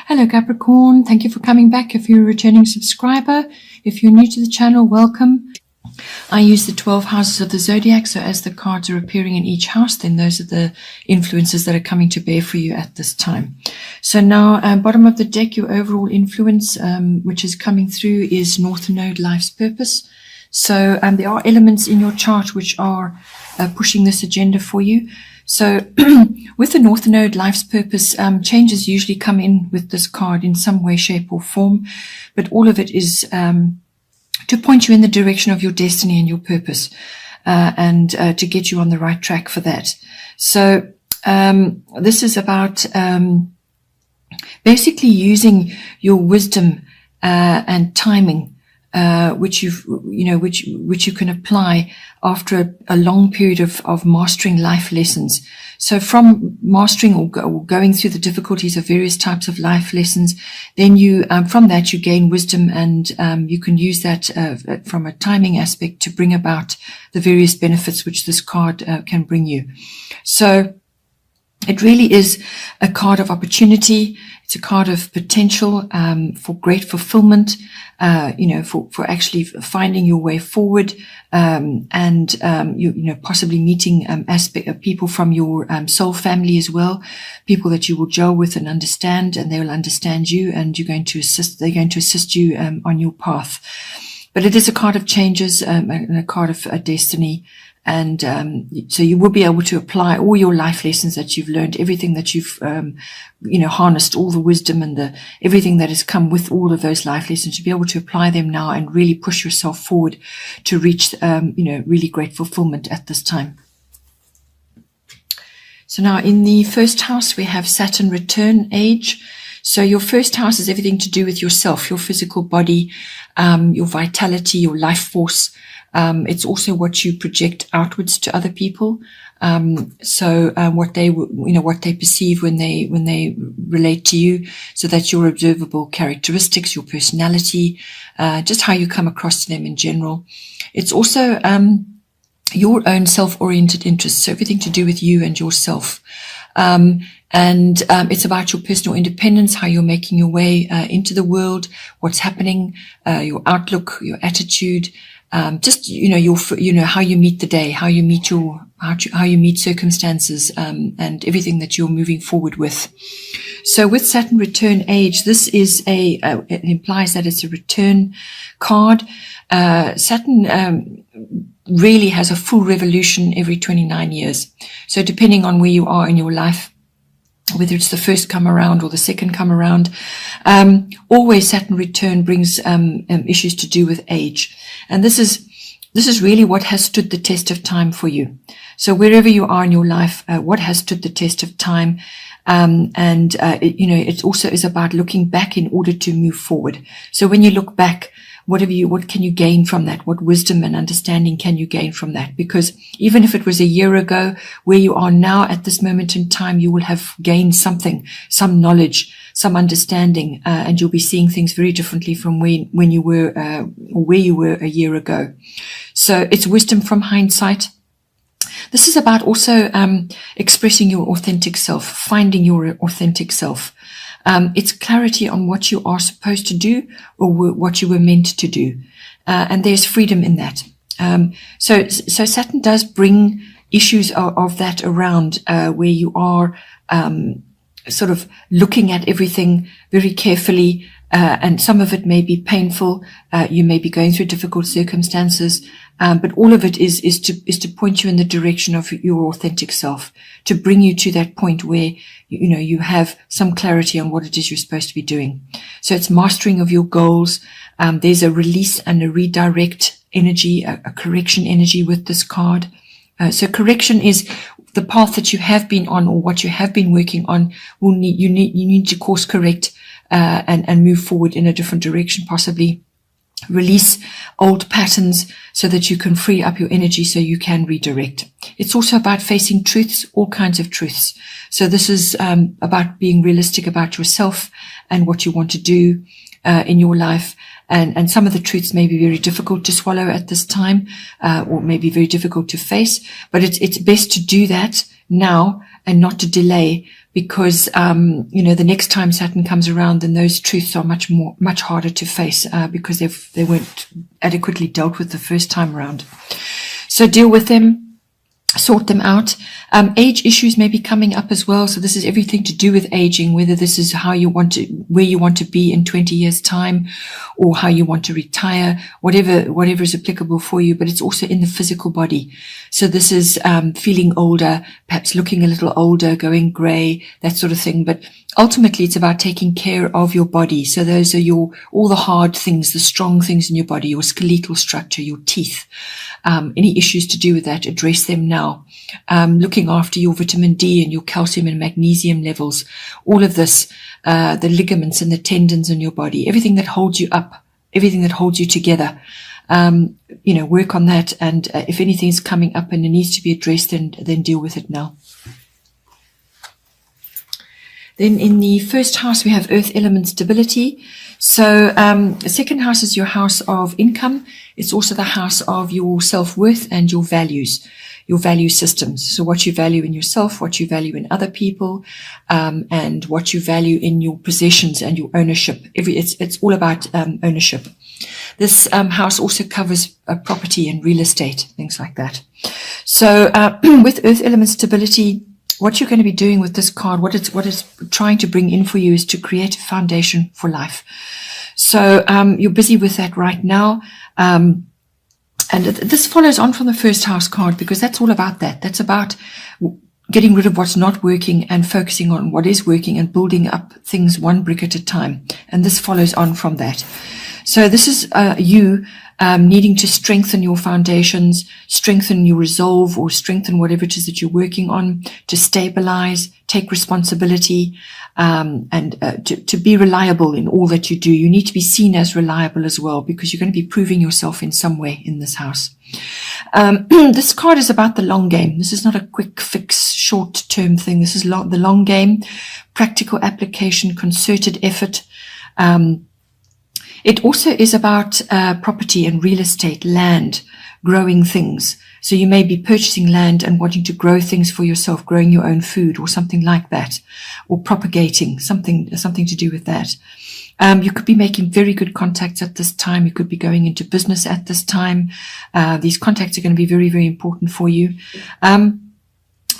Hello Capricorn, thank you for coming back. If you're a returning subscriber, if you're new to the channel, welcome. I use the 12 houses of the zodiac, so as the cards are appearing in each house, then those are the influences that are coming to bear for you at this time. So now, bottom of the deck, your overall influence, which is coming through, is North Node, Life's Purpose. So there are elements in your chart which are pushing this agenda for you. So with the North Node, Life's Purpose, changes usually come in with this card in some way, shape or form, but all of it is to point you in the direction of your destiny and your purpose, and to get you on the right track for that. So this is about basically using your wisdom and timing, which you can apply after a long period of mastering life lessons. So from mastering or going through the difficulties of various types of life lessons, then you from that you gain wisdom, and you can use that from a timing aspect to bring about the various benefits which this card can bring you. So it really is a card of opportunity. It's a card of potential for great fulfillment, for actually finding your way forward, and possibly meeting people from your soul family as well, people that you will gel with and understand, and they will understand you, and they're going to assist you on your path. But it is a card of changes and a card of destiny. And so you will be able to apply all your life lessons that you've learned, everything that you've, harnessed, all the wisdom and everything that has come with all of those life lessons, to be able to apply them now and really push yourself forward to reach, really great fulfillment at this time. So now in the first house, we have Saturn return age. So your first house is everything to do with yourself, your physical body, your vitality, your life force. It's also what you project outwards to other people. What they perceive when they relate to you. So that's your observable characteristics, your personality, just how you come across to them in general. It's also, your own self-oriented interests. So everything to do with you and yourself. It's about your personal independence, how you're making your way into the world, what's happening, your outlook, your attitude, how you meet the day, how you meet circumstances, and everything that you're moving forward with. So with Saturn return age, this is it implies that it's a return card. Saturn really has a full revolution every 29 years. So depending on where you are in your life, whether it's the first come around or the second come around, always Saturn return brings issues to do with age. And this is really what has stood the test of time for you. So wherever you are in your life, what has stood the test of time, it also is about looking back in order to move forward. So when you look back, what can you gain from that? What wisdom and understanding can you gain from that? Because even if it was a year ago, where you are now at this moment in time, you will have gained something, some knowledge, some understanding, and you'll be seeing things very differently from when you were, or where you were a year ago. So it's wisdom from hindsight. This is about also expressing your authentic self, finding your authentic self. It's clarity on what you are supposed to do or what you were meant to do. And there's freedom in that. So Saturn does bring issues of that around, where you are sort of looking at everything very carefully, and some of it may be painful. You may be going through difficult circumstances, but all of it is to point you in the direction of your authentic self, to bring you to that point where you have some clarity on what it is you're supposed to be doing. So it's mastering of your goals. There's a release and a redirect energy, a correction energy with this card. So correction is the path that you have been on, or what you have been working on. You need to course correct and move forward in a different direction, possibly release old patterns so that you can free up your energy so you can redirect. It's also about facing truths, all kinds of truths. So this is about being realistic about yourself and what you want to do, in your life. And some of the truths may be very difficult to swallow at this time, or maybe very difficult to face, but it's best to do that now and not to delay, because, the next time Saturn comes around, then those truths are much harder to face, because they weren't adequately dealt with the first time around. So deal with them. Sort them out. Age issues may be coming up as well. So this is everything to do with aging, whether this is where you want to be in 20 years time, or how you want to retire, whatever is applicable for you, but it's also in the physical body. So this is, feeling older, perhaps looking a little older, going gray, that sort of thing. But ultimately it's about taking care of your body. So those are all the hard things, the strong things in your body, your skeletal structure, your teeth. Any issues to do with that, address them now. Looking after your vitamin D and your calcium and magnesium levels, all of this, the ligaments and the tendons in your body, everything that holds you up, everything that holds you together. Work on that. And if anything's coming up and it needs to be addressed, then deal with it now. Then in the first house, we have earth element stability. So the second house is your house of income. It's also the house of your self-worth and your values, your value systems. So what you value in yourself, what you value in other people, and what you value in your possessions and your ownership. It's all about ownership. This house also covers property and real estate, things like that. So with earth element stability, what you're going to be doing with this card, what it's trying to bring in for you, is to create a foundation for life. So you're busy with that right now. And this follows on from the first house card, because that's all about that. That's about getting rid of what's not working and focusing on what is working and building up things one brick at a time. And this follows on from that. So this is you needing to strengthen your foundations, strengthen your resolve, or strengthen whatever it is that you're working on, to stabilize, take responsibility, and to be reliable in all that you do. You need to be seen as reliable as well, because you're going to be proving yourself in some way in this house. This card is about the long game. This is not a quick fix, short-term thing. This is the long game, practical application, concerted effort. It also is about property and real estate, land, growing things. So you may be purchasing land and wanting to grow things for yourself, growing your own food or something like that, or propagating something to do with that. You could be making very good contacts at this time. You could be going into business at this time. These contacts are going to be very, very important for you.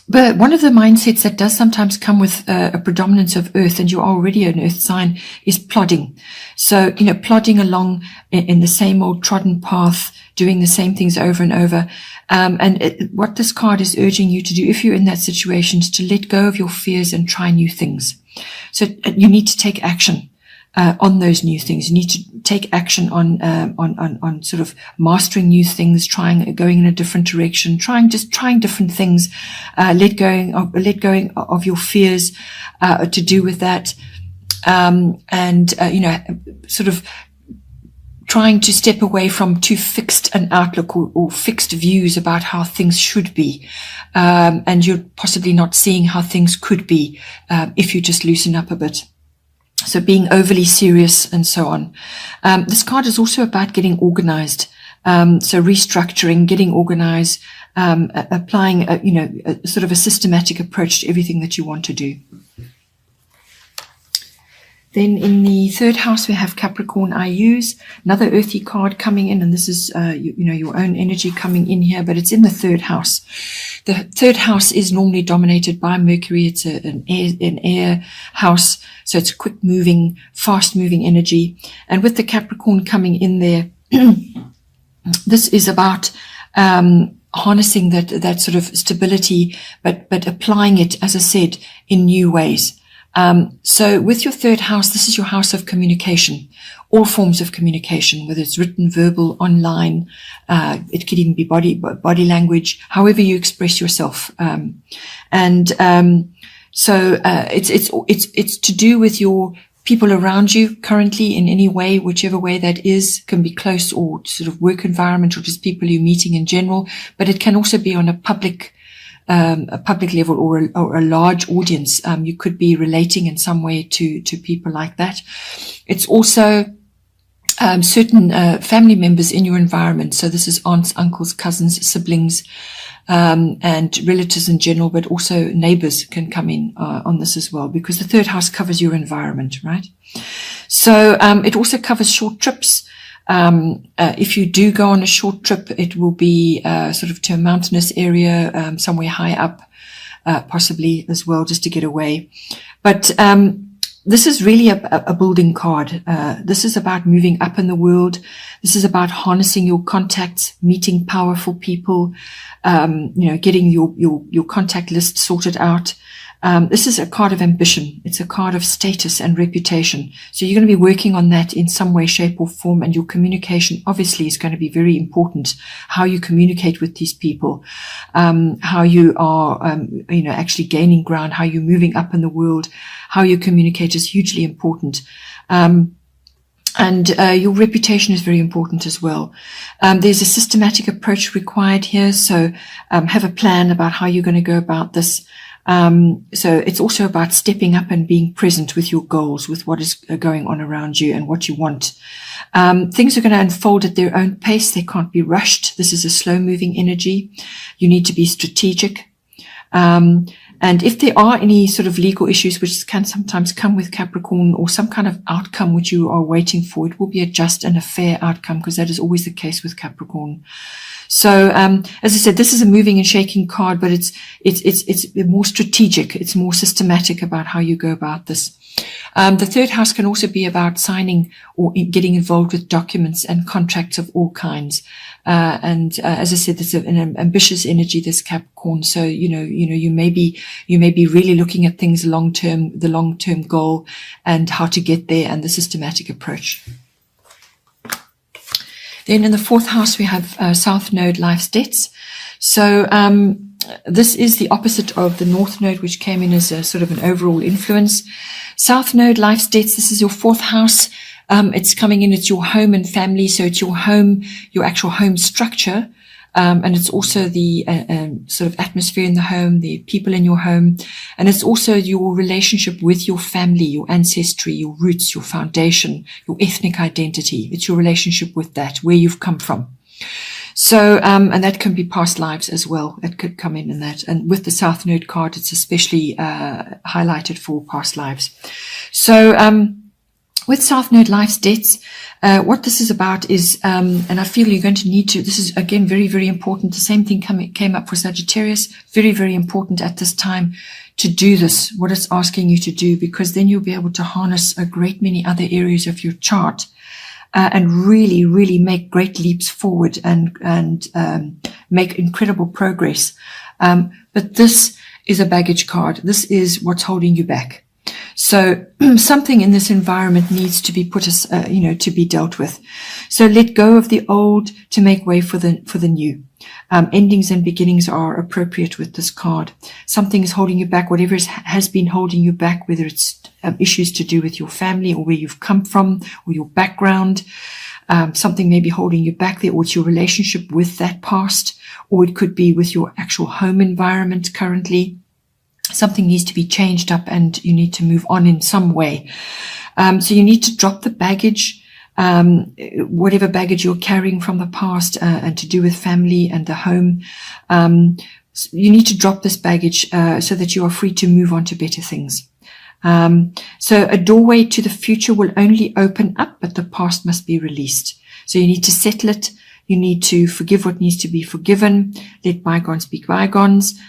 But one of the mindsets that does sometimes come with a predominance of earth, and you're already an earth sign, is plodding. So, plodding along in the same old trodden path, doing the same things over and over. What this card is urging you to do, if you're in that situation, is to let go of your fears and try new things. So you need to take action on those new things. You need to take action on sort of mastering new things, going in a different direction, trying different things, let going of your fears, to do with that. Sort of trying to step away from too fixed an outlook or fixed views about how things should be. And you're possibly not seeing how things could be, if you just loosen up a bit. So being overly serious and so on. This card is also about getting organized. So restructuring, getting organized, applying, a sort of a systematic approach to everything that you want to do. Then in the third house, we have Capricorn IUs, another earthy card coming in. And this is, your own energy coming in here, but it's in the third house. The third house is normally dominated by Mercury. It's an air house. So it's quick moving, fast moving energy. And with the Capricorn coming in there, this is about, harnessing that sort of stability, but applying it, as I said, in new ways. So with your third house, this is your house of communication, all forms of communication, whether it's written, verbal, online, it could even be body language, however you express yourself. So it's to do with your people around you currently in any way, whichever way that is, can be close or sort of work environment or just people you're meeting in general, but it can also be on a public a public level or a large audience. You could be relating in some way to people like that. It's also certain family members in your environment. So this is aunts, uncles, cousins, siblings, and relatives in general, but also neighbors can come in on this as well, because the third house covers your environment, right? So it also covers short trips. If you do go on a short trip, it will be sort of to a mountainous area, somewhere high up, possibly as well, just to get away. But this is really a building card. This is about moving up in the world. This is about harnessing your contacts, meeting powerful people, getting your contact list sorted out. This is a card of ambition. It's a card of status and reputation. So you're going to be working on that in some way, shape or form. And your communication obviously is going to be very important. How you communicate with these people, how you are, actually gaining ground, how you're moving up in the world, how you communicate is hugely important. And your reputation is very important as well. There's a systematic approach required here. So have a plan about how you're going to go about this. So it's also about stepping up and being present with your goals, with what is going on around you and what you want. Things are going to unfold at their own pace. They can't be rushed. This is a slow moving energy. You need to be strategic. And if there are any sort of legal issues, which can sometimes come with Capricorn, or some kind of outcome which you are waiting for, it will be a just and a fair outcome, because that is always the case with Capricorn. So, as I said, this is a moving and shaking card, but it's more strategic. It's more systematic about how you go about this. The third house can also be about signing or getting involved with documents and contracts of all kinds. As I said, there's an ambitious energy, this Capricorn. So, you may be really looking at things the long-term goal and how to get there, and the systematic approach. Then in the fourth house, we have South Node, Life's Debts. So this is the opposite of the North Node, which came in as a sort of an overall influence. South Node, Life's Debts, this is your fourth house. It's coming in, it's your home and family. So it's your home, your actual home structure. And it's also the sort of atmosphere in the home, the people in your home. And it's also your relationship with your family, your ancestry, your roots, your foundation, your ethnic identity. It's your relationship with that, where you've come from. So, and that can be past lives as well. It could come in that. And with the South Node card, it's especially highlighted for past lives. So, with South Node, Life's Debts, what this is about is, and I feel you're going to need to, this is again very, very important. The same thing came up for Sagittarius. Very, very important at this time to do this, what it's asking you to do, because then you'll be able to harness a great many other areas of your chart, and really, really make great leaps forward and make incredible progress. But this is a baggage card. This is what's holding you back. So something in this environment needs to be to be dealt with. So let go of the old to make way for the new. Endings and beginnings are appropriate with this card. Something is holding you back, whatever has been holding you back, whether it's issues to do with your family or where you've come from or your background. Something may be holding you back there, or it's your relationship with that past, or it could be with your actual home environment currently. Something needs to be changed up and you need to move on in some way. So you need to drop the baggage, whatever baggage you're carrying from the past, and to do with family and the home. You need to drop this baggage, so that you are free to move on to better things. So a doorway to the future will only open up, but the past must be released. So you need to settle it. You need to forgive what needs to be forgiven. Let bygones be bygones.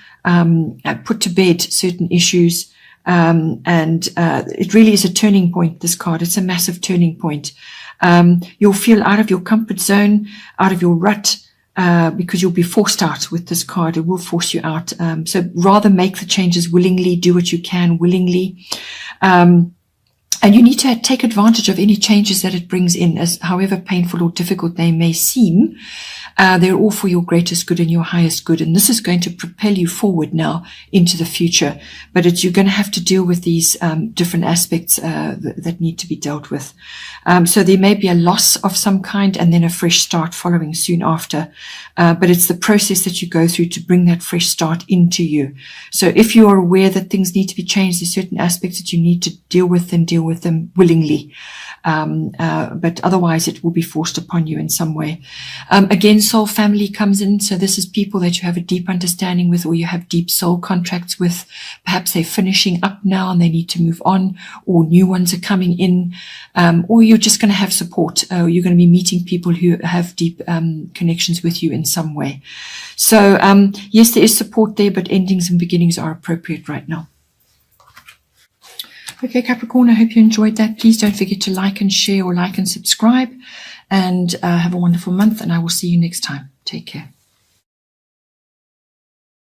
Put to bed certain issues. It really is a turning point, this card. It's a massive turning point. You'll feel out of your comfort zone, out of your rut, because you'll be forced out with this card. It will force you out. So rather make the changes willingly, do what you can willingly. And And you need to take advantage of any changes that it brings in, as however painful or difficult they may seem. They're all for your greatest good and your highest good. And this is going to propel you forward now into the future. But you're going to have to deal with these different aspects that need to be dealt with. So there may be a loss of some kind and then a fresh start following soon after. But it's the process that you go through to bring that fresh start into you. So if you are aware that things need to be changed, there's certain aspects that you need to deal with them willingly. But otherwise it will be forced upon you in some way. Again, soul family comes in. So this is people that you have a deep understanding with, or you have deep soul contracts with. Perhaps they're finishing up now and they need to move on, or new ones are coming in, or you're just going to have support. You're going to be meeting people who have deep connections with you in some way. So yes, there is support there, but endings and beginnings are appropriate right now. Okay, Capricorn, I hope you enjoyed that. Please don't forget to like and share, or like and subscribe, and have a wonderful month, and I will see you next time. Take care.